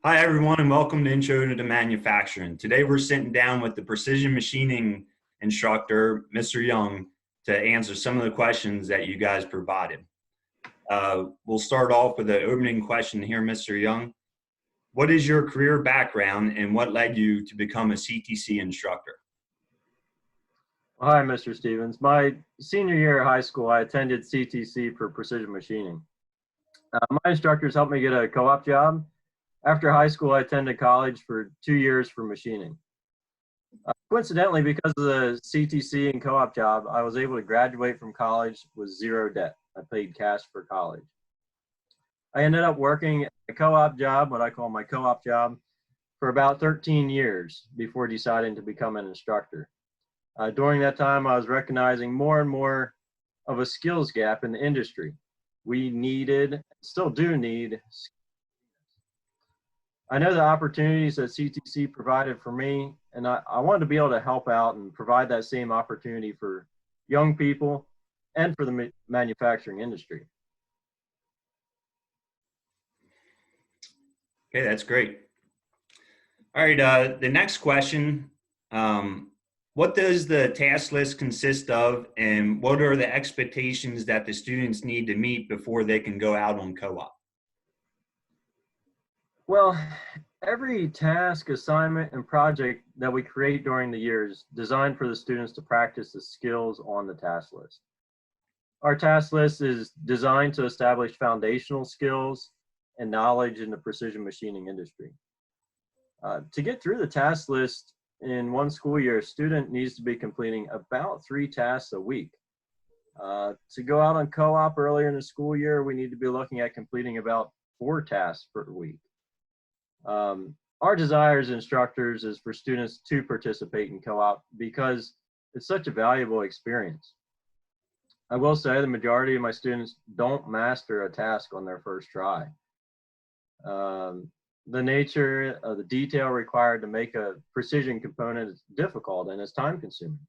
Hi, everyone, and welcome to Intro to Manufacturing. Today, we're sitting down with the precision machining instructor, Mr. Young, to answer some of the questions that you guys provided. We'll start off with an opening question here, Mr. Young. What is your career background and what led you to become a CTC instructor? Hi, Mr. Stevens. My senior year of high school, I attended CTC for precision machining. My instructors helped me get a co-op job. After high school, I attended college for 2 years for machining. Coincidentally, because of the CTC and co-op job, I was able to graduate from college with zero debt. I paid cash for college. I ended up working a co-op job, what I call my co-op job, for about 13 years before deciding to become an instructor. During that time, I was recognizing more and more of a skills gap in the industry. We needed, still do need. I know the opportunities that CTC provided for me, and I wanted to be able to help out and provide that same opportunity for young people and for the manufacturing industry. Okay, that's great. All right, the next question. What does the task list consist of, and what are the expectations that the students need to meet before they can go out on co-op? Well, every task, assignment, and project that we create during the year is designed for the students to practice the skills on the task list. Our task list is designed to establish foundational skills and knowledge in the precision machining industry. To get through the task list in one school year, a student needs to be completing about 3 tasks a week. To go out on co-op earlier in the school year, we need to be looking at completing about 4 tasks per week. Our desire as instructors is for students to participate in co-op because it's such a valuable experience. I will say the majority of my students don't master a task on their first try. The nature of the detail required to make a precision component is difficult and it's time consuming.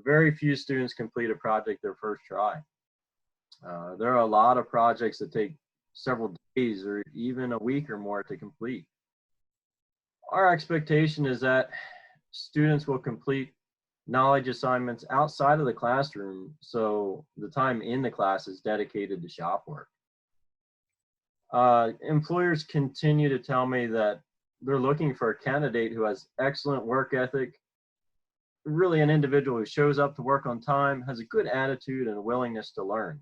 Very few students complete a project their first try. There are a lot of projects that take several days or even a week or more to complete. Our expectation is that students will complete knowledge assignments outside of the classroom, so the time in the class is dedicated to shop work. Employers continue to tell me that they're looking for a candidate who has excellent work ethic, really an individual who shows up to work on time, has a good attitude and a willingness to learn.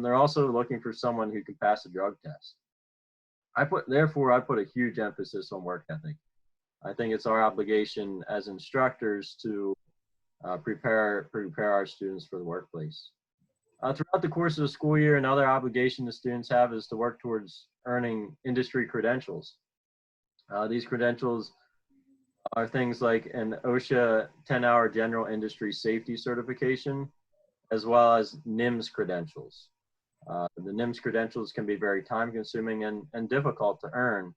They're also looking for someone who can pass a drug test. Therefore, I put a huge emphasis on work ethic. I think it's our obligation as instructors to prepare our students for the workplace. Throughout the course of the school year, another obligation the students have is to work towards earning industry credentials. These credentials are things like an OSHA 10-hour general industry safety certification, as well as NIMS credentials. The NIMS credentials can be very time consuming and difficult to earn,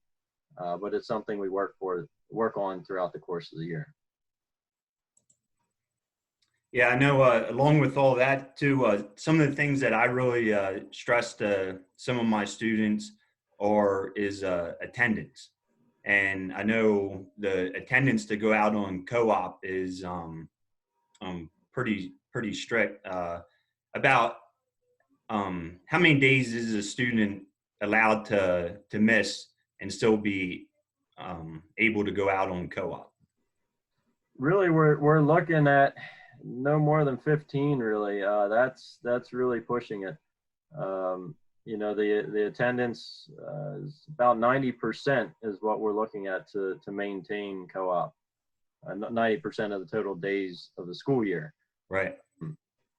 but it's something we work on throughout the course of the year. Yeah, I know along with all that too, some of the things that I really stress to some of my students is attendance. And I know the attendance to go out on co-op is pretty strict. About how many days is a student allowed to miss and still be able to go out on co-op? Really, we're looking at no more than 15. Really, that's really pushing it. You know, the attendance is about 90% is what we're looking at to maintain co-op. 90% of the total days of the school year. Right.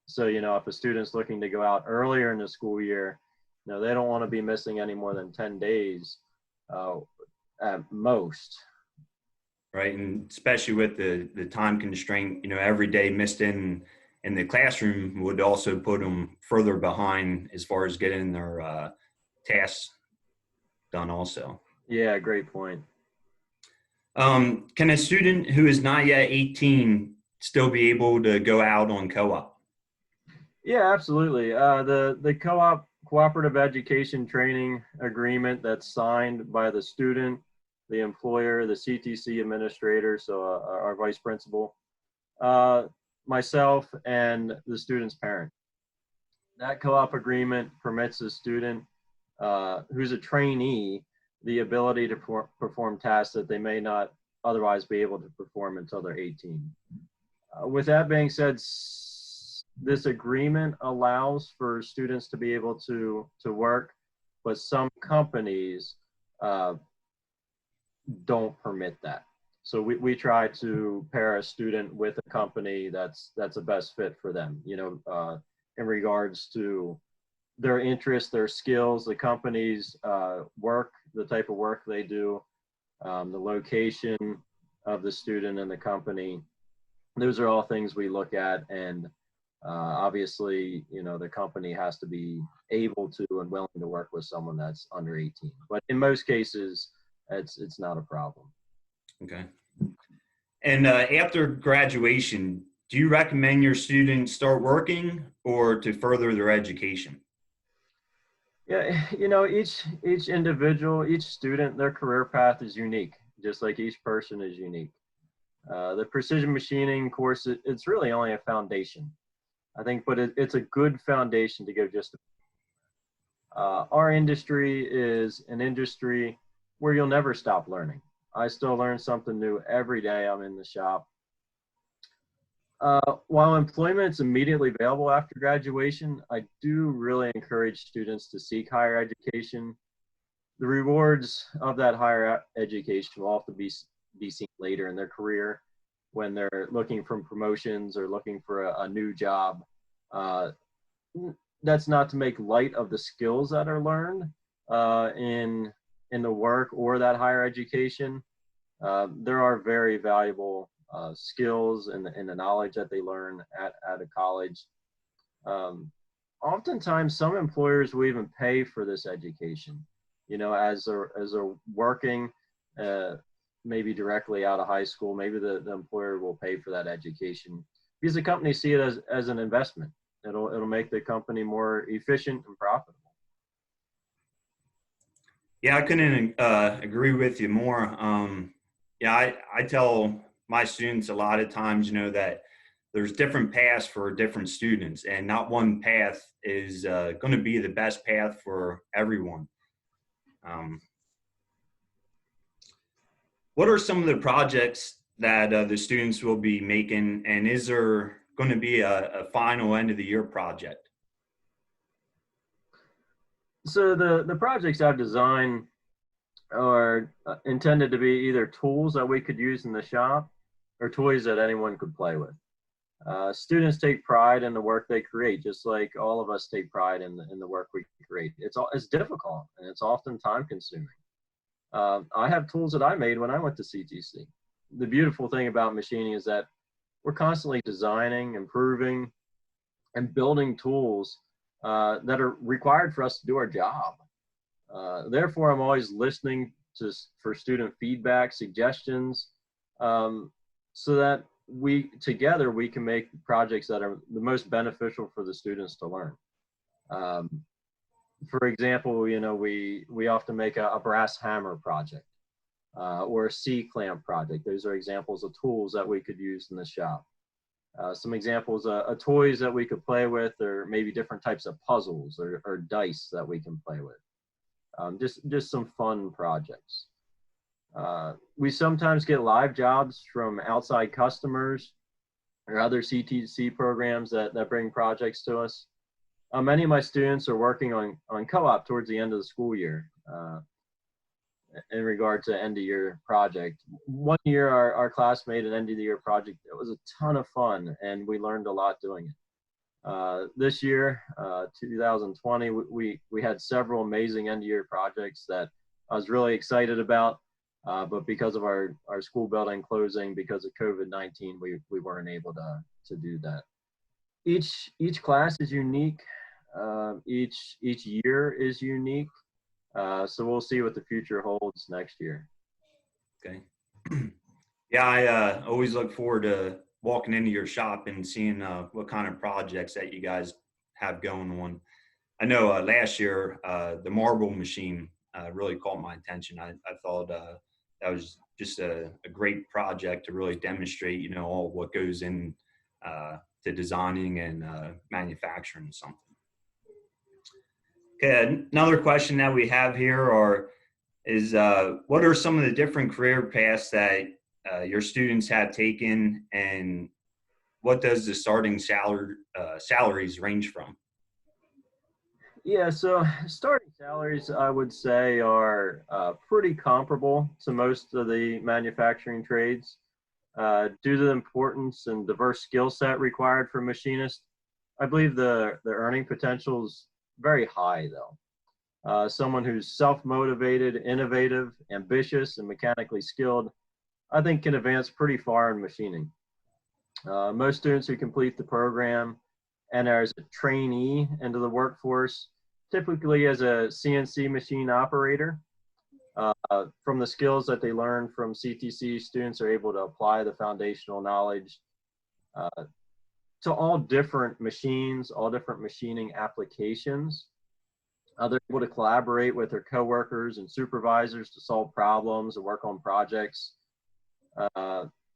So, you know, if a student's looking to go out earlier in the school year, you know, they don't want to be missing any more than 10 days at most. Right, and especially with the time constraint, you know, every day missed in the classroom would also put them further behind as far as getting their tasks done also. Yeah, great point. Can a student who is not yet 18 still be able to go out on co-op? Yeah, absolutely. The co-op cooperative education training agreement that's signed by the student, the employer, the CTC administrator, so our vice principal, myself, and the student's parent. That co-op agreement permits the student who's a trainee the ability to perform tasks that they may not otherwise be able to perform until they're 18. With that being said, this agreement allows for students to be able to work, but some companies don't permit that. So we try to pair a student with a company that's the best fit for them, you know, in regards to their interests, their skills, the company's work, the type of work they do, the location of the student and the company. Those are all things we look at, and obviously, you know, the company has to be able to and willing to work with someone that's under 18. But in most cases, it's not a problem. Okay. And after graduation, do you recommend your students start working or to further their education? Yeah, you know, each individual, each student, their career path is unique, just like each person is unique. The precision machining course, it's really only a foundation, I think, but it's a good foundation to go just. Our industry is an industry where you'll never stop learning. I still learn something new every day I'm in the shop. While employment is immediately available after graduation, I do really encourage students to seek higher education. The rewards of that higher education will often be seen later in their career when they're looking for promotions or looking for a new job. That's not to make light of the skills that are learned in the work or that higher education. There are very valuable skills and the knowledge that they learn at a college. Oftentimes, some employers will even pay for this education, you know, as they're working, maybe directly out of high school. Maybe the employer will pay for that education because the company see it as an investment. It'll make the company more efficient and profitable. Yeah, I couldn't agree with you more. Yeah, I tell my students a lot of times, you know, that there's different paths for different students, and not one path is going to be the best path for everyone. What are some of the projects that the students will be making, and is there going to be a final end of the year project? So the projects I've designed are intended to be either tools that we could use in the shop or toys that anyone could play with. Students take pride in the work they create, just like all of us take pride in the work we create. It's difficult and it's often time consuming. I have tools that I made when I went to CTC. The beautiful thing about machining is that we're constantly designing, improving, and building tools that are required for us to do our job. Therefore, I'm always listening for student feedback, suggestions, so that together we can make projects that are the most beneficial for the students to learn. For example, you know, we often make a brass hammer project or a C-clamp project. Those are examples of tools that we could use in the shop. Some examples of toys that we could play with, or maybe different types of puzzles or dice that we can play with. Just some fun projects. We sometimes get live jobs from outside customers or other CTC programs that bring projects to us. Many of my students are working on co-op towards the end of the school year in regard to end of year project. One year our class made an end of the year project. It was a ton of fun and we learned a lot doing it. This year, 2020, we had several amazing end of year projects that I was really excited about. But because of our school building closing, because of COVID-19, we weren't able to do that. Each class is unique. Each year is unique. So we'll see what the future holds next year. Okay. Yeah, I always look forward to walking into your shop and seeing what kind of projects that you guys have going on. I know last year the marble machine really caught my attention. I thought that was just a great project to really demonstrate, you know, all what goes in to designing and manufacturing something. Okay, another question that we have here is what are some of the different career paths that your students have taken, and what does the starting salaries range from? Yeah, so starting salaries, I would say, are pretty comparable to most of the manufacturing trades. Due to the importance and diverse skill set required for machinists, I believe the earning potential is very high, though. Someone who's self-motivated, innovative, ambitious, and mechanically skilled, I think can advance pretty far in machining. Most students who complete the program enter as a trainee into the workforce, typically as a CNC machine operator. From the skills that they learn from CTC, students are able to apply the foundational knowledge uh, to all different machines, all different machining applications. They're able to collaborate with their coworkers and supervisors to solve problems and work on projects.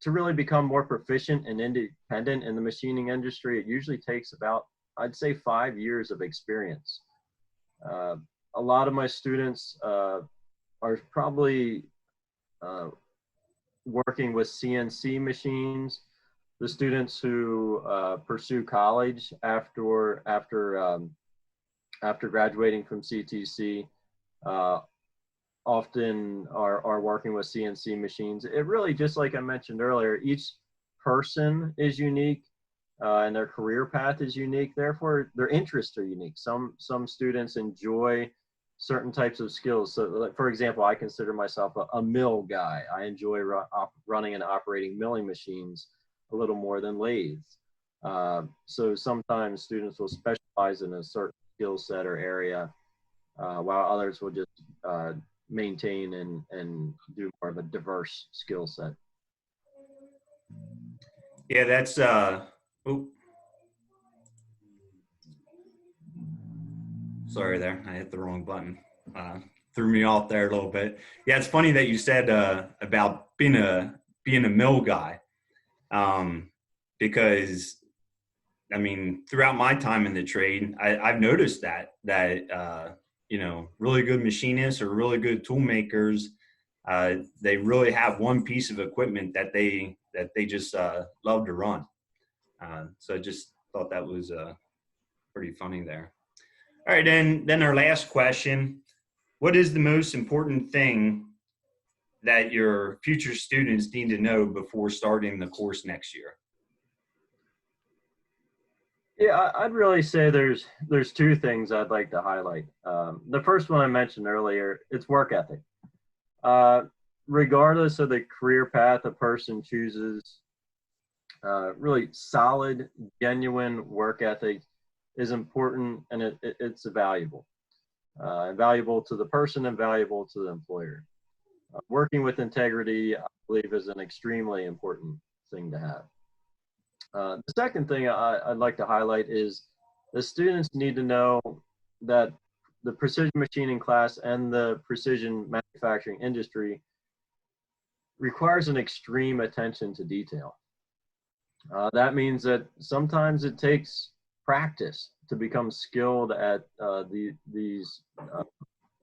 To really become more proficient and independent in the machining industry, it usually takes about, I'd say, 5 years of experience. A lot of my students are probably working with CNC machines. The students who pursue college after graduating from CTC often are working with CNC machines. It really, just like I mentioned earlier, each person is unique and their career path is unique. Therefore, their interests are unique. Some students enjoy certain types of skills. So, like, for example, I consider myself a mill guy. I enjoy running and operating milling machines a little more than lathes. So sometimes students will specialize in a certain skill set or area, while others will just maintain and do more of a diverse skill set. Yeah, that's oh, sorry there, I hit the wrong button. Threw me off there a little bit. Yeah, it's funny that you said about being a mill guy, because I mean, throughout my time in the trade, I've noticed that you know, really good machinists or really good tool makers, they really have one piece of equipment that they just love to run. So I just thought that was pretty funny there. All right, then our last question: what is the most important thing that your future students need to know before starting the course next year? Yeah, I'd really say there's two things I'd like to highlight. The first one I mentioned earlier, it's work ethic. Uh, Regardless of the career path a person chooses, really solid, genuine work ethic is important, and it's valuable. Valuable to the person and valuable to the employer. Working with integrity, I believe, is an extremely important thing to have. The second thing I'd like to highlight is the students need to know that the precision machining class and the precision manufacturing industry requires an extreme attention to detail. That means that sometimes it takes practice to become skilled at these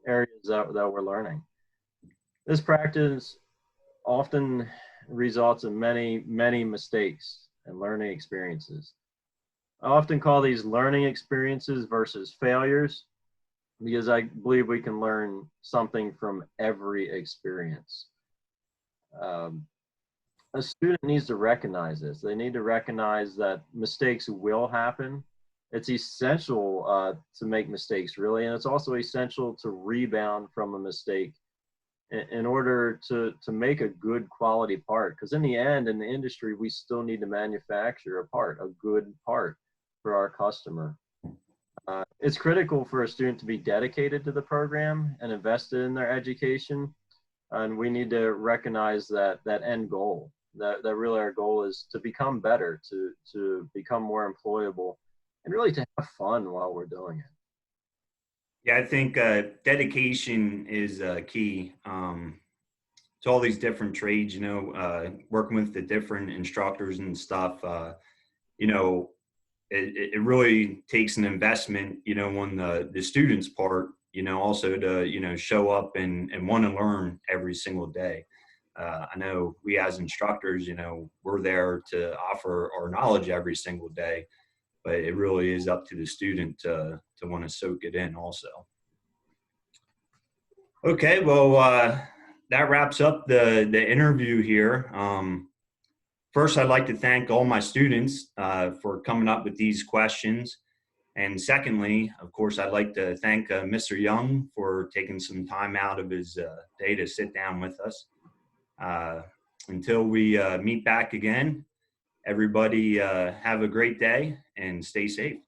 areas that we're learning. This practice often results in many mistakes and learning experiences. I often call these learning experiences versus failures because I believe we can learn something from every experience. Um, a student needs to recognize this. They need to recognize that mistakes will happen. It's essential to make mistakes, really, and it's also essential to rebound from a mistake in order to make a good quality part. Because in the end, in the industry, we still need to manufacture a good part for our customer. It's critical for a student to be dedicated to the program and invested in their education. And we need to recognize that end goal, that really our goal is to become better, to become more employable, and really to have fun while we're doing it. Yeah, I think dedication is key to all these different trades. Working with the different instructors and stuff. You know, it really takes an investment. On the students' part. Also to show up and want to learn every single day. I know we as instructors, we're there to offer our knowledge every single day, but it really is up to the student to want to soak it in also. Okay, well, that wraps up the interview here. First, I'd like to thank all my students for coming up with these questions. And secondly, of course, I'd like to thank Mr. Young for taking some time out of his day to sit down with us. Until we meet back again, everybody have a great day and stay safe.